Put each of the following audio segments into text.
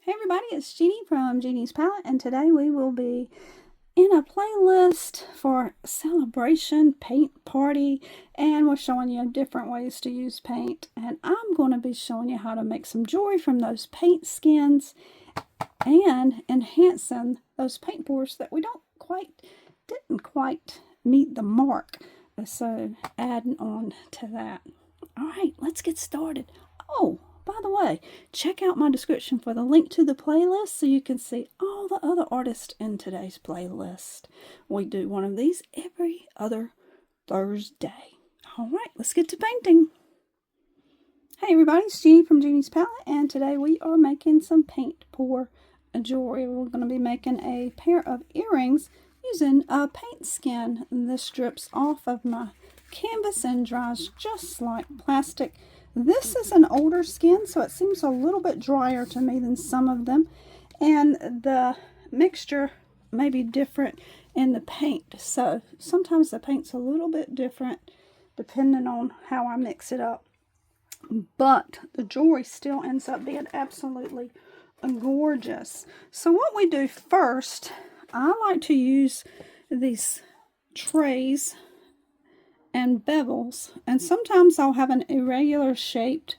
Hey everybody, it's Jeannie from Jeannie's Palette, and today we will be in a playlist for celebration paint party, and we're showing you different ways to use paint, and I'm going to be showing you how to make some jewelry from those paint skins and enhancing those paint pours that we didn't quite meet the mark. So adding on to that. All right, let's get started. Oh, by the way, check out my description for the link to the playlist so you can see all the other artists in today's playlist. We do one of these every other Thursday. All right, let's get to painting. Hey everybody, it's Jeannie from Jeannie's Palette, and today we are making some paint pour jewelry. We're going to be making a pair of earrings using a paint skin. This drips off of my canvas and dries just like plastic. This is an older skin, so it seems a little bit drier to me than some of them, and the mixture may be different in the paint, so sometimes the paint's a little bit different depending on how I mix it up, but the jewelry still ends up being absolutely gorgeous. So what we do first, I like to use these trays and bevels, and sometimes I'll have an irregular shaped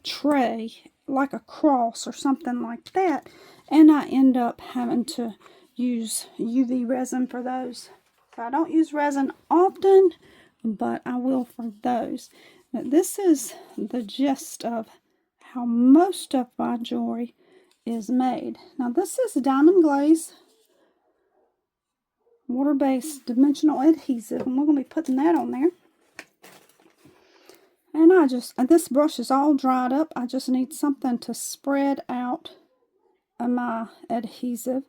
tray like a cross or something like that, and I end up having to use UV resin for those. So I don't use resin often, but I will for those. Now, this is the gist of how most of my jewelry is made. Now this is diamond glaze water-based dimensional adhesive, and we're going to be putting that on there. And this brush is all dried up. I just need something to spread out my adhesive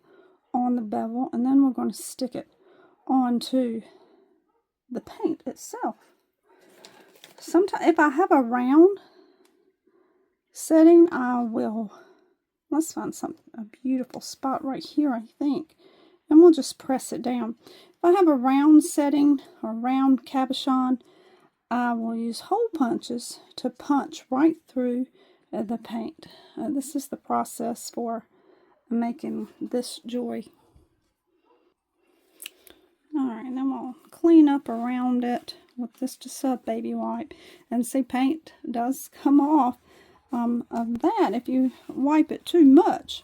on the bevel, and then we're going to stick it onto the paint itself. Sometimes if I have a round setting, I will, let's find a beautiful spot right here, I think. And we'll just press it down. If I have a round setting or round cabochon, I will use hole punches to punch right through the paint. This is the process for making this jewelry. Alright, then we'll clean up around it with this just a baby wipe. And see, paint does come off of that if you wipe it too much.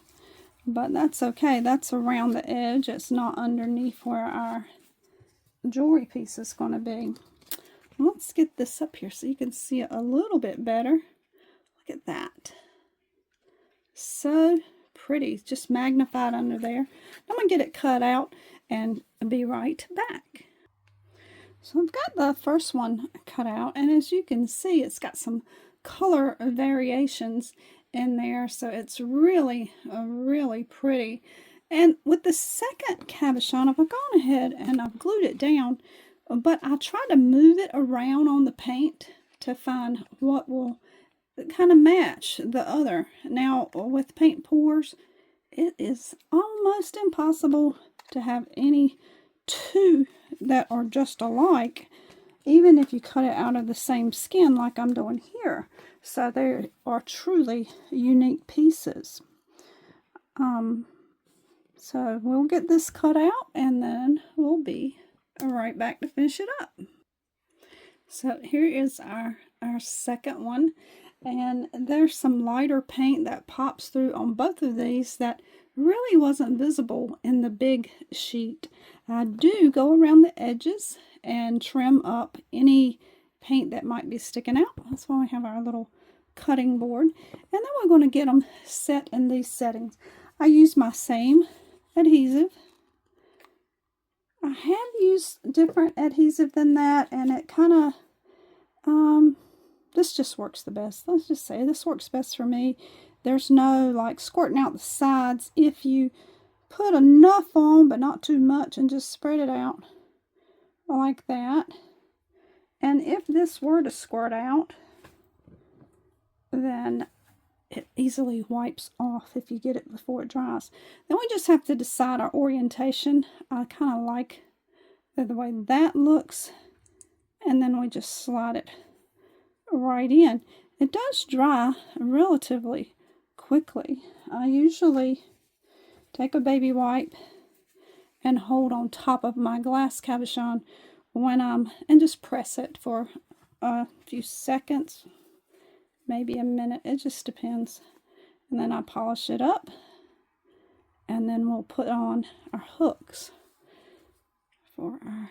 But that's okay. That's around the edge. It's not underneath where our jewelry piece is going to be. Let's get this up here so you can see it a little bit better. Look at that. So pretty. It's just magnified under there. I'm going to get it cut out and be right back. So I've got the first one cut out, and as you can see, it's got some color variations in there, so it's really pretty. And with the second cabochon, I've gone ahead and I've glued it down, but I try to move it around on the paint to find what will kind of match the other. Now with paint pours, it is almost impossible to have any two that are just alike, even if you cut it out of the same skin like I'm doing here. So they are truly unique pieces. So we'll get this cut out, and then we'll be right back to finish it up. So here is our second one, and there's some lighter paint that pops through on both of these that really wasn't visible in the big sheet. I do go around the edges and trim up any paint that might be sticking out. That's why we have our little cutting board. And then we're going to get them set in these settings. I use my same adhesive. I have used different adhesive than that, and it kind of, this just works the best. Let's just say this works best for me. There's no like squirting out the sides. If you put enough on, but not too much, and just spread it out like that. And if this were to squirt out, then it easily wipes off if you get it before it dries. Then we just have to decide our orientation. I kind of like the way that looks, and then we just slide it right in. It does dry relatively quickly. I usually take a baby wipe and hold on top of my glass cabochon and just press it for a few seconds, maybe a minute, it just depends. And then I polish it up, and then we'll put on our hooks for our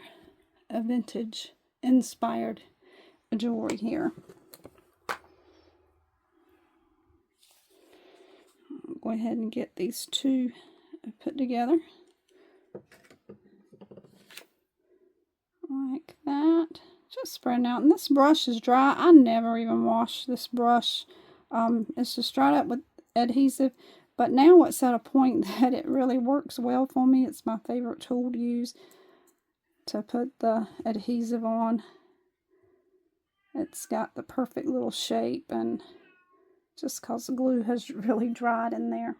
vintage inspired jewelry here. I'll go ahead and get these two put together like that. Just spreading out. And this brush is dry. I never even wash this brush. It's just dried up with adhesive. But now it's at a point that it really works well for me. It's my favorite tool to use to put the adhesive on. It's got the perfect little shape, and just because the glue has really dried in there.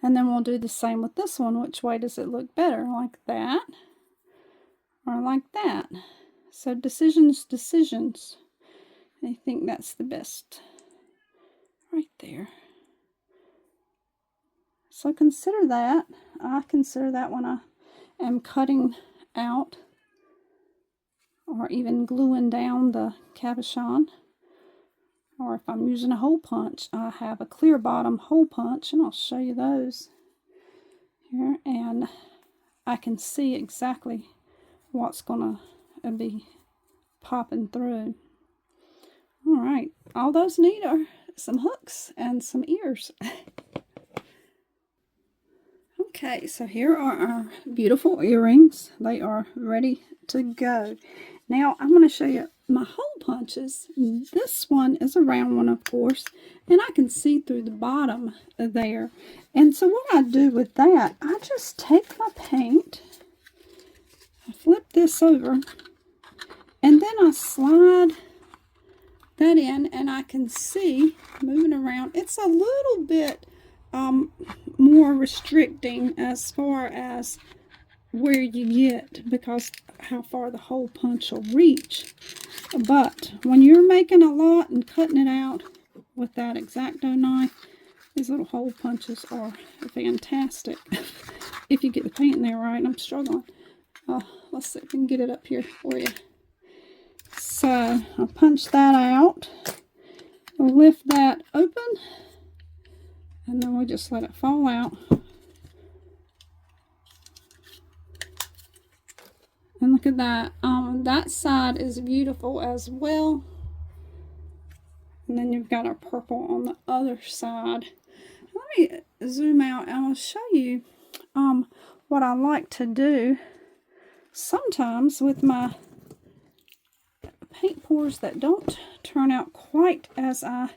And then we'll do the same with this one. Which way does it look better? Like that or like that? So decisions. I think that's the best right there. So consider that. I consider that when I am cutting out or even gluing down the cabochon. Or if I'm using a hole punch, I have a clear bottom hole punch, and I'll show you those here. And I can see exactly what's going to be popping through. All right, all those need are some hooks and some ears. Okay, so here are our beautiful earrings. They are ready to go. Now I'm going to show you my hole punches. This one is a round one, of course, and I can see through the bottom there. And so what I do with that, I just take my paint, I flip this over, and then I slide that in, and I can see moving around. It's a little bit more restricting as far as where you get, because how far the hole punch will reach. But when you're making a lot and cutting it out with that X-Acto knife, these little hole punches are fantastic. If you get the paint in there right. I'm struggling. Let's see if we can get it up here for you. So I'll punch that out, lift that open, and then we just let it fall out. And look at that. That side is beautiful as well. And then you've got our purple on the other side. Let me zoom out and I'll show you what I like to do sometimes with my paint pours that don't turn out quite as I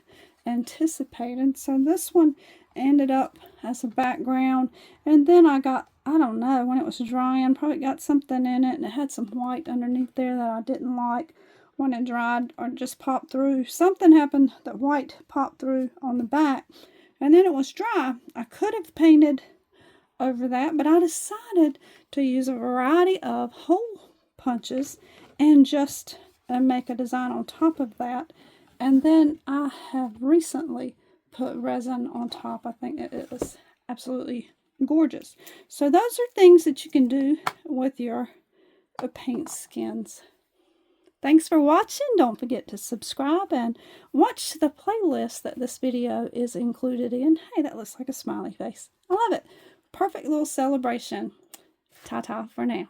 anticipated. So this one ended up as a background, and then I don't know, when it was drying, probably got something in it, and it had some white underneath there that I didn't like when it dried, or just popped through. Something happened that white popped through on the back, and then it was dry. I could have painted over that, but I decided to use a variety of hole punches and just make a design on top of that. And then I have recently put resin on top. I think it was absolutely gorgeous. So those are things that you can do with your paint skins. Thanks for watching. Don't forget to subscribe and watch the playlist that this video is included in. Hey, that looks like a smiley face. I love it. Perfect little celebration. Ta-ta for now.